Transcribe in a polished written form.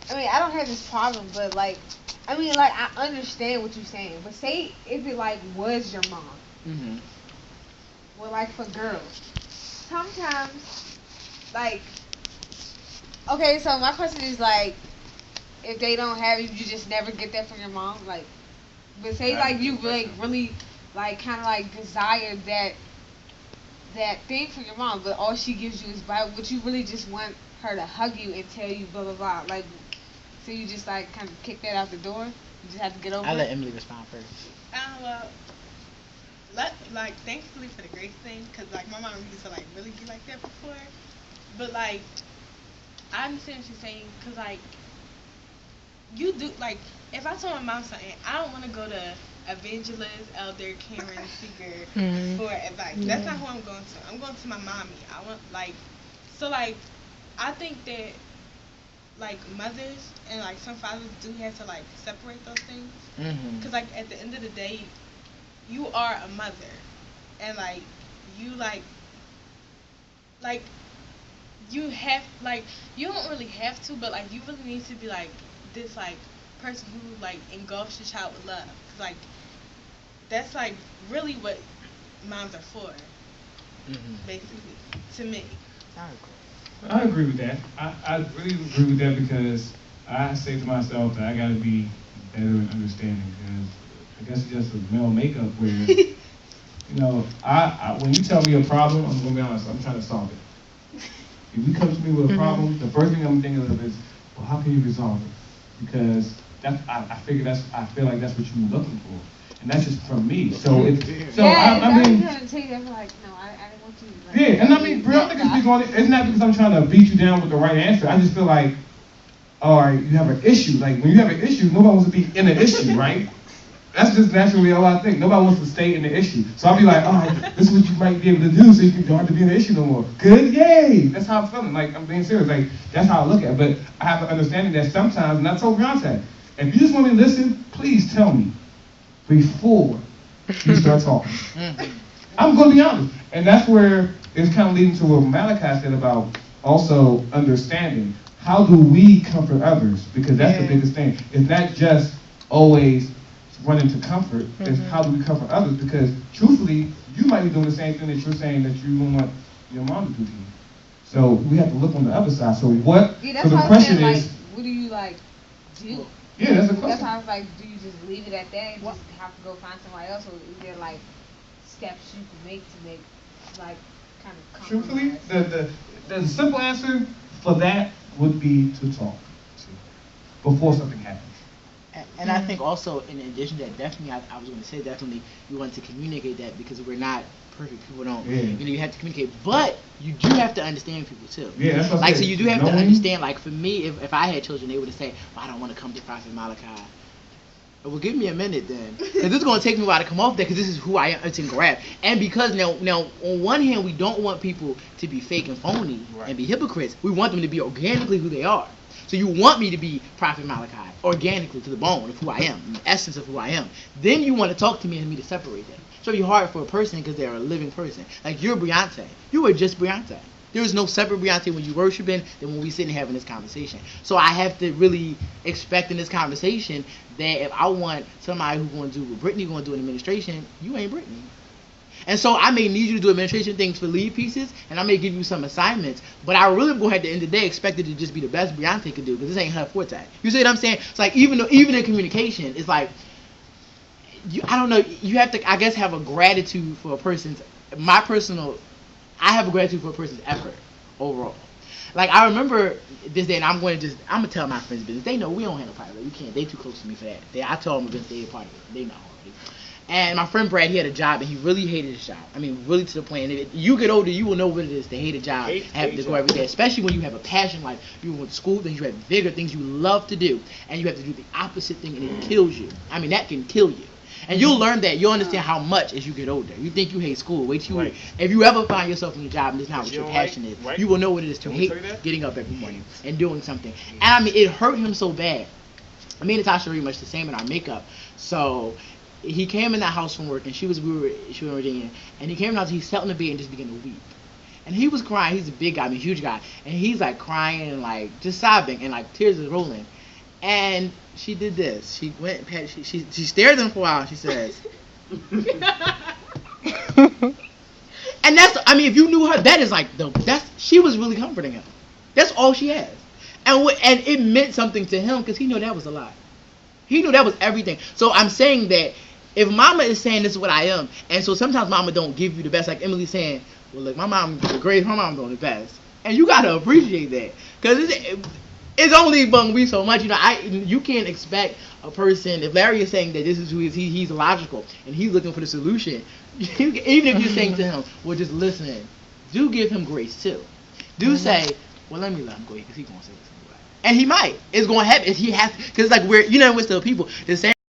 I mean, I don't have this problem, but like, I mean, like, I understand what you're saying, but say if it like was your mom. Mm-hmm. Well, like for girls, sometimes, like, okay, so my question is like, if they don't have it, you just never get that from your mom, like, but say like you like really like kind of like desire that thing from your mom, but all she gives you is Bible, but you really just want her to hug you and tell you blah blah blah, like, so you just like kind of kick that out the door. You just have to get over I'll it. let Emily respond first. Well, like, thankfully for the grace thing, because, like, my mom used to, like, really be like that before. But, like, I understand what you're saying, because, like, you do, like, if I told my mom something, I don't want to go to evangelist, elder, Karen, Seeger for advice. That's not who I'm going to. I'm going to my mommy. I want, like, so, like, I think that, like, mothers and, like, some fathers do have to, like, separate those things. Because, like, at the end of the day, you are a mother. And, like, you, like, you have, like, you don't really have to, but, like, you really need to be, like, this, like, person who, like, engulfs your child with love. 'Cause, like, that's, like, really what moms are for, basically, to me. I agree with that. I really agree with that because I say to myself that I got to be better in understanding because I guess it's just a male makeup where, you know, I when you tell me a problem, I'm going to be honest, I'm trying to solve it. If you come to me with a problem, the first thing I'm thinking of is, well, how can you resolve it? Because I feel like that's what you're looking for. And that's just from me. So I mean, trying to tell you, I'm like, no, I didn't want you. Like, yeah, and I mean, real niggas speak on it. It's not because I'm trying to beat you down with the right answer. I just feel like, all right, you have an issue. Like when you have an issue, nobody wants to be in an issue, right? That's just naturally how I think. Nobody wants to stay in the issue. So I'll be like, all right, this is what you might be able to do so you don't have to be in the issue no more. Good, yay! That's how I'm feeling. Like I'm being serious. Like that's how I look at it. But I have an understanding that sometimes, and I told Beyonce, if you just want me to listen, please tell me before you start talking. I'm going to be honest. And that's where it's kind of leading to what Malachi said about also understanding. How do we comfort others? Because that's the biggest thing. It's not just always running to comfort. It's how do we comfort others? Because truthfully, you might be doing the same thing that you're saying that you don't want your mom to do to you. So we have to look on the other side. So what? Yeah, so the question is, like, what do you like do? Yeah, that's a question. That's how I was like, do you just leave it at that and just have to go find somebody else, or is there like steps you can make to make like kind of compromise? Truthfully, the simple answer for that would be to talk before something happens. And I think also, in addition to that, definitely, I was going to say definitely, you want to communicate that because we're not perfect. People don't, you have to communicate, but you do have to understand people too. Yeah, that's what like, so you do have to understand, like, for me, if I had children, they would have said, well, I don't want to come to Prophet Malachi. Well, give me a minute then, because this is going to take me a while to come off there, because this is who I am to grab. And because now, on one hand, we don't want people to be fake and phony and be hypocrites. We want them to be organically who they are. So you want me to be Prophet Malachi, organically to the bone of who I am, the essence of who I am. Then you want to talk to me and me to separate them. So it'll be hard for a person because they're a living person. Like you're Beyonce. You are just Beyonce. There is no separate Beyonce when you worshiping than when we sitting having this conversation. So I have to really expect in this conversation that if I want somebody who's going to do what Brittany going to do in administration, you ain't Brittany. And so I may need you to do administration things for lead pieces, and I may give you some assignments, but I really going to at the end of the day expect it to just be the best Beyonce could do, because this ain't her forte. You see what I'm saying? It's like even in communication, it's like, I don't know, you have to, I guess, have a gratitude for a person's, I have a gratitude for a person's effort overall. Like, I remember this day, and I'm going to tell my friends business. They know we don't handle private. You can't. They too close to me for that. I told them they're a part of it. They know already. And my friend Brad, he had a job, and he really hated his job. I mean, really to the point. And if you get older, you will know what it is to hate a job, have to go every day. Especially when you have a passion, like you went to school, then you have bigger things you love to do, and you have to do the opposite thing, and it kills you. I mean, that can kill you. And you'll learn that. You'll understand how much as you get older. You think you hate school. Wait till if you ever find yourself in a job and this is not what your passion is, you will know what it is to hate getting up every morning and doing something. And I mean, it hurt him so bad. Me and Natasha are pretty much the same in our makeup. So he came in that house from work, and she was in Virginia, and he came in the house, he sat on the bed and just began to weep. And he was crying. He's a big guy, I mean, huge guy, and he's like crying and like just sobbing, and like tears are rolling. And she did this. She went and patted, she stared at him for a while. She says, and that's, I mean, if you knew her, that is like she was really comforting him. That's all she has, and it meant something to him because he knew that was a lie. He knew that was everything. So I'm saying that if Mama is saying this is what I am, and so sometimes Mama don't give you the best, like Emily's saying, well, look, my mom is the greatest, my mom doing the best, and you gotta appreciate that because it's only gonna be so much. You know, you can't expect a person, if Larry is saying that this is who he's logical and he's looking for the solution, even if you're saying to him, well, just listen, do give him grace too. Do say, well, let me let him go because he's gonna say this anyway, and he might. It's gonna happen. He has, because like we're still people. The same.